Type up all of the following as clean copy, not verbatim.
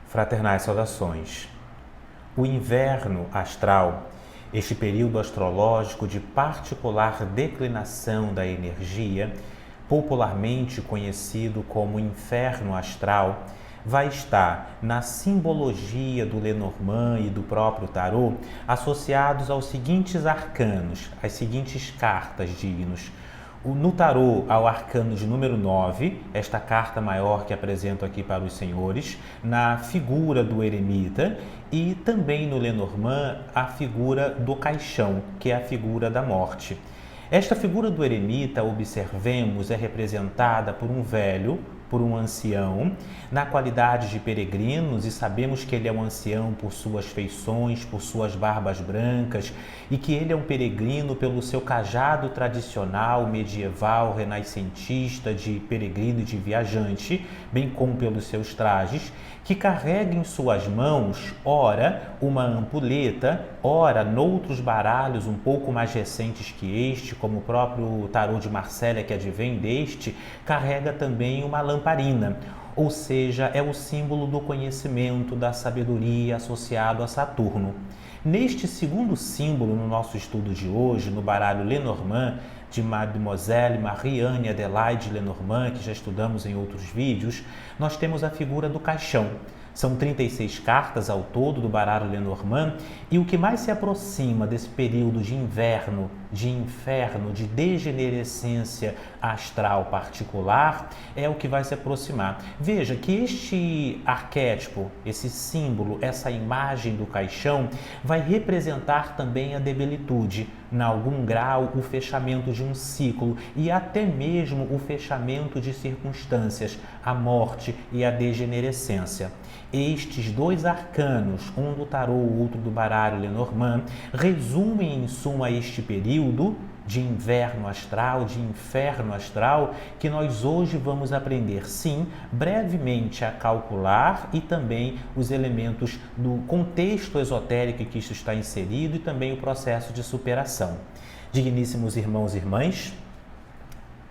Fraternais saudações. O inverno astral, este período astrológico de particular declinação da energia, popularmente conhecido como inferno astral, vai estar na simbologia do Lenormand e do próprio tarô associados aos seguintes arcanos, às seguintes cartas dignos. No tarô, ao arcano de número 9, esta carta maior que apresento aqui para os senhores, na figura do eremita, e também no Lenormand, a figura do caixão, que é a figura da morte. Esta figura do eremita, observemos, é representada por um velho, por um ancião, na qualidade de peregrinos, e sabemos que ele é um ancião por suas feições, por suas barbas brancas, e que ele é um peregrino pelo seu cajado tradicional, medieval, renascentista, de peregrino e de viajante, bem como pelos seus trajes, que carrega em suas mãos, ora, uma ampulheta, ora, noutros baralhos um pouco mais recentes que este, como o próprio tarô de Marsella, que advém deste, carrega também uma lamparina, ou seja, é o símbolo do conhecimento, da sabedoria associado a Saturno. Neste segundo símbolo, no nosso estudo de hoje, no baralho Lenormand, de Mademoiselle Marie-Anne Adelaide Lenormand, que já estudamos em outros vídeos, nós temos a figura do caixão. São 36 cartas ao todo do baralho Lenormand, e o que mais se aproxima desse período de inverno, de inferno, de degenerescência astral particular, é o que vai se aproximar. Veja que este arquétipo, esse símbolo, essa imagem do caixão, vai representar também a debilitude, em algum grau o fechamento de um ciclo e até mesmo o fechamento de circunstâncias, a morte e a degenerescência. Estes dois arcanos, um do tarô, o outro do baralho Lenormand, resumem em suma este período de inverno astral, de inferno astral, que nós hoje vamos aprender, sim, brevemente a calcular e também os elementos do contexto esotérico que isso está inserido e também o processo de superação. Digníssimos irmãos e irmãs,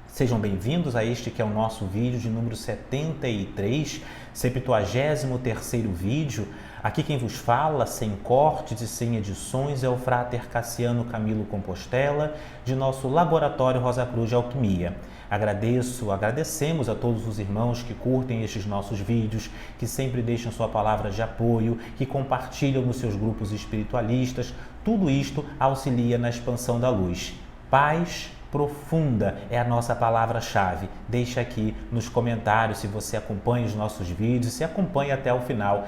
sejam bem-vindos a este que é o nosso vídeo de número 73, 73º vídeo. Aqui quem vos fala, sem cortes e sem edições, é o Frater Cassiano Camilo Compostela, de nosso Laboratório Rosa Cruz de Alquimia. Agradecemos a todos os irmãos que curtem estes nossos vídeos, que sempre deixam sua palavra de apoio, que compartilham nos seus grupos espiritualistas. Tudo isto auxilia na expansão da luz. Paz profunda é a nossa palavra-chave. Deixa aqui nos comentários se você acompanha os nossos vídeos, se acompanha até o final,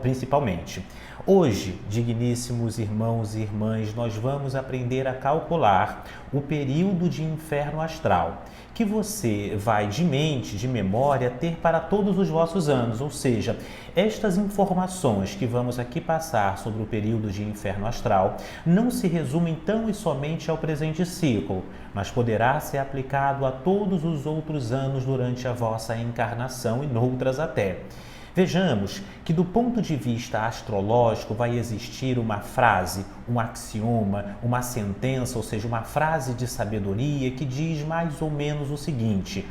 principalmente. Hoje, digníssimos irmãos e irmãs, nós vamos aprender a calcular o período de inferno astral, que você vai de mente, de memória, ter para todos os vossos anos, ou seja, estas informações que vamos aqui passar sobre o período de inferno astral não se resumem tão e somente ao presente ciclo, mas poderá ser aplicado a todos os outros anos durante a vossa encarnação e noutras até. Vejamos que do ponto de vista astrológico vai existir uma frase, um axioma, uma sentença, ou seja, uma frase de sabedoria que diz mais ou menos o seguinte: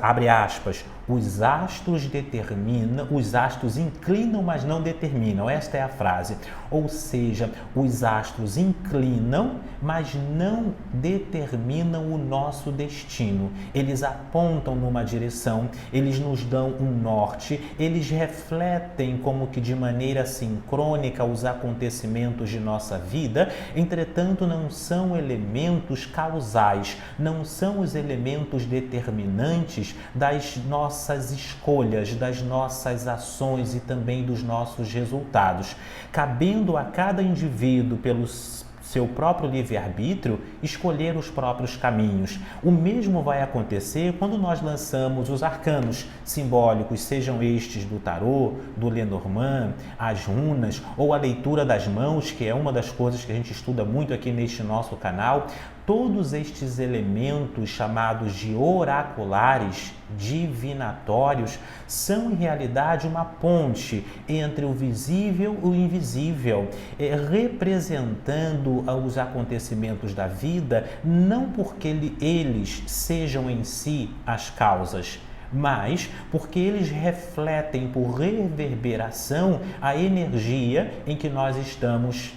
abre aspas, os astros determinam, os astros inclinam, mas não determinam. Esta é a frase. Ou seja, os astros inclinam, mas não determinam o nosso destino. Eles apontam numa direção, eles nos dão um norte, eles refletem como que de maneira sincrônica os acontecimentos de nossa vida, entretanto não são elementos causais, não são os elementos determinantes das nossas escolhas, das nossas ações e também dos nossos resultados, cabendo a cada indivíduo pelo seu próprio livre-arbítrio escolher os próprios caminhos. O mesmo vai acontecer quando nós lançamos os arcanos simbólicos, sejam estes do tarô, do Lenormand, as runas ou a leitura das mãos, que é uma das coisas que a gente estuda muito aqui neste nosso canal. Todos estes elementos chamados de oraculares, divinatórios, são em realidade uma ponte entre o visível e o invisível, representando os acontecimentos da vida, não porque eles sejam em si as causas, mas porque eles refletem por reverberação a energia em que nós estamos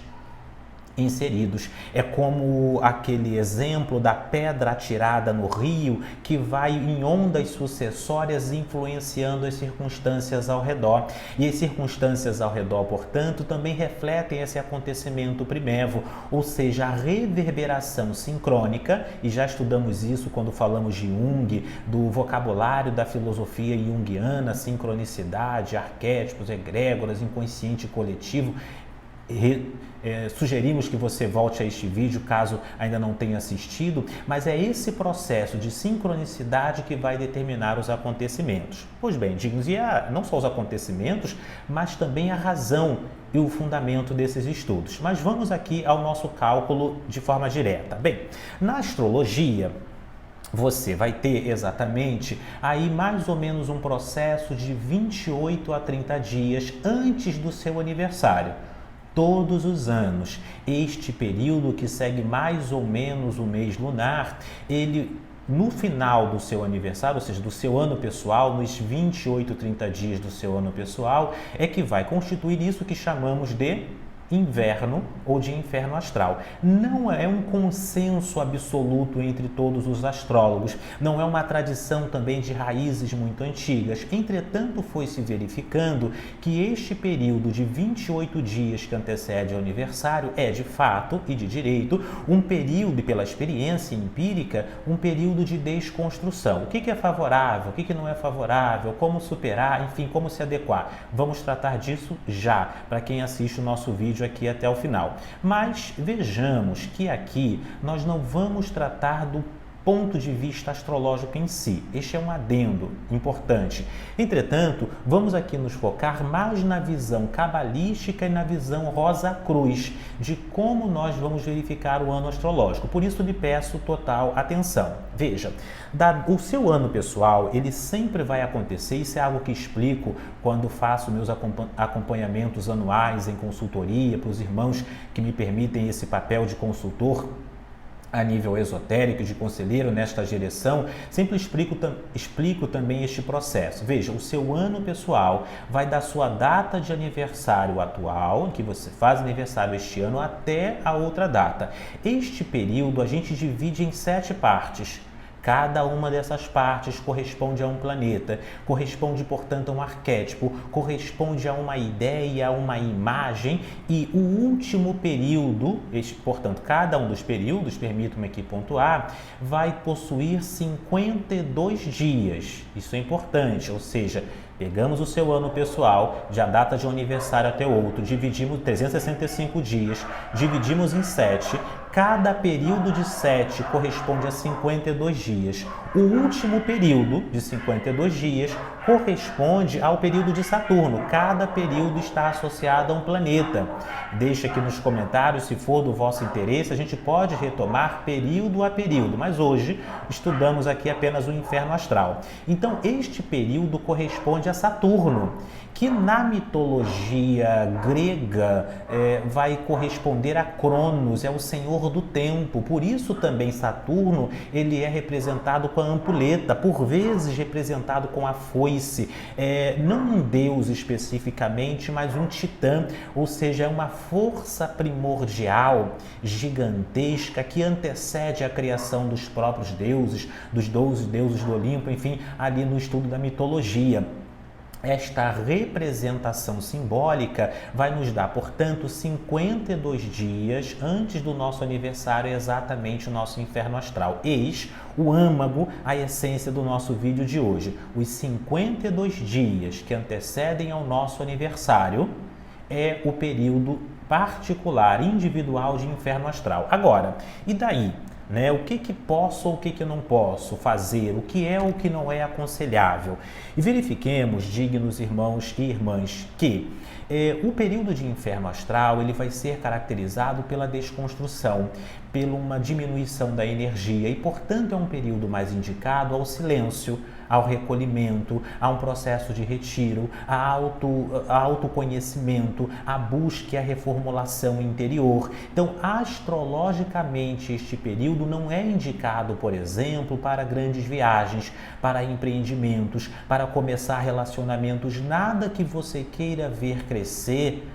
inseridos. É como aquele exemplo da pedra atirada no rio que vai em ondas sucessórias influenciando as circunstâncias ao redor. E as circunstâncias ao redor, portanto, também refletem esse acontecimento primevo, ou seja, a reverberação sincrônica, e já estudamos isso quando falamos de Jung, do vocabulário da filosofia junguiana, sincronicidade, arquétipos, egrégoras, inconsciente coletivo. Sugerimos que você volte a este vídeo caso ainda não tenha assistido, mas é esse processo de sincronicidade que vai determinar os acontecimentos. Pois bem, dignos, e não só os acontecimentos, mas também a razão e o fundamento desses estudos. Mas vamos aqui ao nosso cálculo de forma direta. Bem, na astrologia, você vai ter exatamente aí mais ou menos um processo de 28 a 30 dias antes do seu aniversário. Todos os anos, este período que segue mais ou menos o mês lunar, ele no final do seu aniversário, ou seja, do seu ano pessoal, nos 28, 30 dias do seu ano pessoal, é que vai constituir isso que chamamos de inverno ou de inferno astral. Não é um consenso absoluto entre todos os astrólogos, não é uma tradição também de raízes muito antigas. Entretanto, foi se verificando que este período de 28 dias que antecede ao aniversário é, de fato e de direito, um período, pela experiência empírica, um período de desconstrução. O que é favorável, o que não é favorável, como superar, enfim, como se adequar. Vamos tratar disso já, para quem assiste o nosso vídeo aqui até o final. Mas vejamos que aqui nós não vamos tratar do ponto de vista astrológico em si. Este é um adendo importante. Entretanto, vamos aqui nos focar mais na visão cabalística e na visão Rosa Cruz, de como nós vamos verificar o ano astrológico. Por isso, lhe peço total atenção. Veja, o seu ano pessoal, ele sempre vai acontecer, isso é algo que explico quando faço meus acompanhamentos anuais em consultoria, para os irmãos que me permitem esse papel de consultor a nível esotérico, de conselheiro nesta direção, sempre explico também este processo. Veja, o seu ano pessoal vai da sua data de aniversário atual, que você faz aniversário este ano, até a outra data. Este período a gente divide em 7 partes. Cada uma dessas partes corresponde a um planeta, corresponde, portanto, a um arquétipo, corresponde a uma ideia, a uma imagem, e o último período, portanto, cada um dos períodos, permito-me aqui pontuar, vai possuir 52 dias. Isso é importante, ou seja, pegamos o seu ano pessoal, de a data de um aniversário até outro, dividimos 365 dias, dividimos em 7, cada período de 7 corresponde a 52 dias. O último período de 52 dias corresponde ao período de Saturno. Cada período está associado a um planeta. Deixe aqui nos comentários, se for do vosso interesse, a gente pode retomar período a período, mas hoje estudamos aqui apenas o inferno astral. Então, este período corresponde a Saturno, que na mitologia grega vai corresponder a Cronos, é o senhor do tempo. Por isso também Saturno ele é representado com a ampulheta, por vezes representado com a foice, não um deus especificamente, mas um titã, ou seja, é uma força primordial, gigantesca, que antecede a criação dos próprios deuses, dos 12 deuses do Olimpo, enfim, ali no estudo da mitologia. Esta representação simbólica vai nos dar, portanto, 52 dias antes do nosso aniversário, exatamente o nosso inferno astral. Eis o âmago, a essência do nosso vídeo de hoje. Os 52 dias que antecedem ao nosso aniversário é o período particular, individual de inferno astral. Agora, e daí? O que posso ou o que não posso fazer, o que é ou o que não é aconselhável. E verifiquemos, dignos irmãos e irmãs, que o período de inferno astral ele vai ser caracterizado pela desconstrução, pela uma diminuição da energia e, portanto, é um período mais indicado ao silêncio, ao recolhimento, a um processo de retiro, a autoconhecimento, a busca e a reformulação interior. Então, astrologicamente, este período não é indicado, por exemplo, para grandes viagens, para empreendimentos, para começar relacionamentos, nada que você queira ver crescer,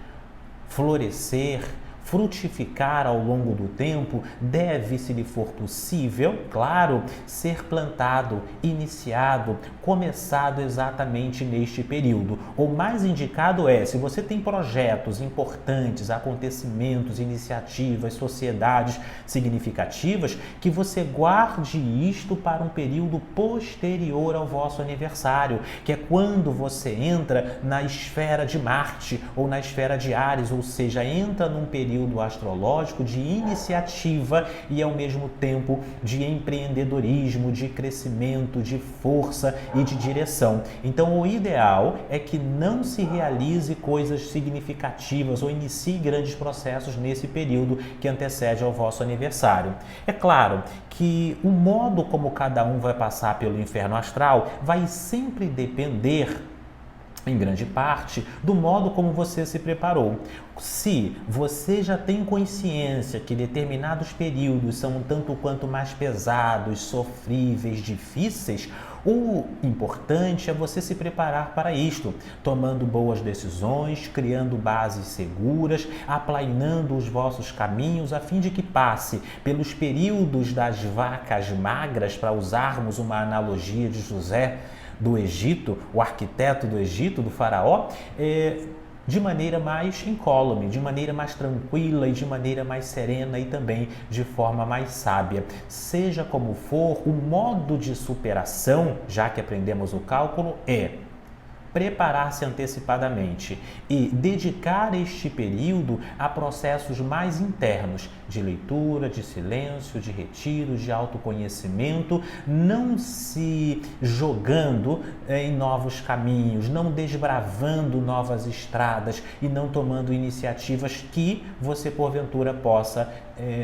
florescer, frutificar ao longo do tempo, deve, se lhe for possível, claro, ser plantado, iniciado, começado exatamente neste período. O mais indicado é, se você tem projetos importantes, acontecimentos, iniciativas, sociedades significativas, que você guarde isto para um período posterior ao vosso aniversário, que é quando você entra na esfera de Marte ou na esfera de Áries, ou seja, entra num período astrológico de iniciativa e ao mesmo tempo de empreendedorismo, de crescimento, de força e de direção. Então o ideal é que não se realize coisas significativas ou inicie grandes processos nesse período que antecede ao vosso aniversário. É claro que o modo como cada um vai passar pelo inferno astral vai sempre depender, em grande parte, do modo como você se preparou. Se você já tem consciência que determinados períodos são um tanto quanto mais pesados, sofríveis, difíceis, o importante é você se preparar para isto, tomando boas decisões, criando bases seguras, aplainando os vossos caminhos, a fim de que passe pelos períodos das vacas magras, para usarmos uma analogia de José do Egito, o arquiteto do Egito, do faraó, de maneira mais incólume, de maneira mais tranquila e de maneira mais serena e também de forma mais sábia. Seja como for, o modo de superação, já que aprendemos o cálculo, é preparar-se antecipadamente e dedicar este período a processos mais internos de leitura, de silêncio, de retiro, de autoconhecimento, não se jogando em novos caminhos, não desbravando novas estradas e não tomando iniciativas que você porventura possa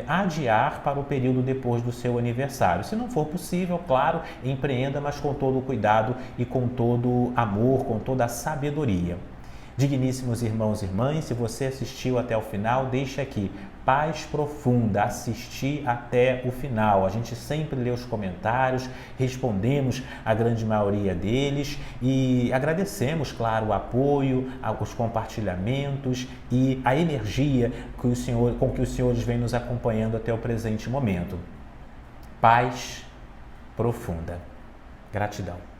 adiar para o período depois do seu aniversário. Se não for possível, claro, empreenda, mas com todo o cuidado e com todo amor, com toda a sabedoria. Digníssimos irmãos e irmãs, se você assistiu até o final, deixe aqui paz profunda, assistir até o final. A gente sempre lê os comentários, respondemos a grande maioria deles e agradecemos, claro, o apoio, os compartilhamentos e a energia com que os senhores vêm nos acompanhando até o presente momento. Paz profunda. Gratidão.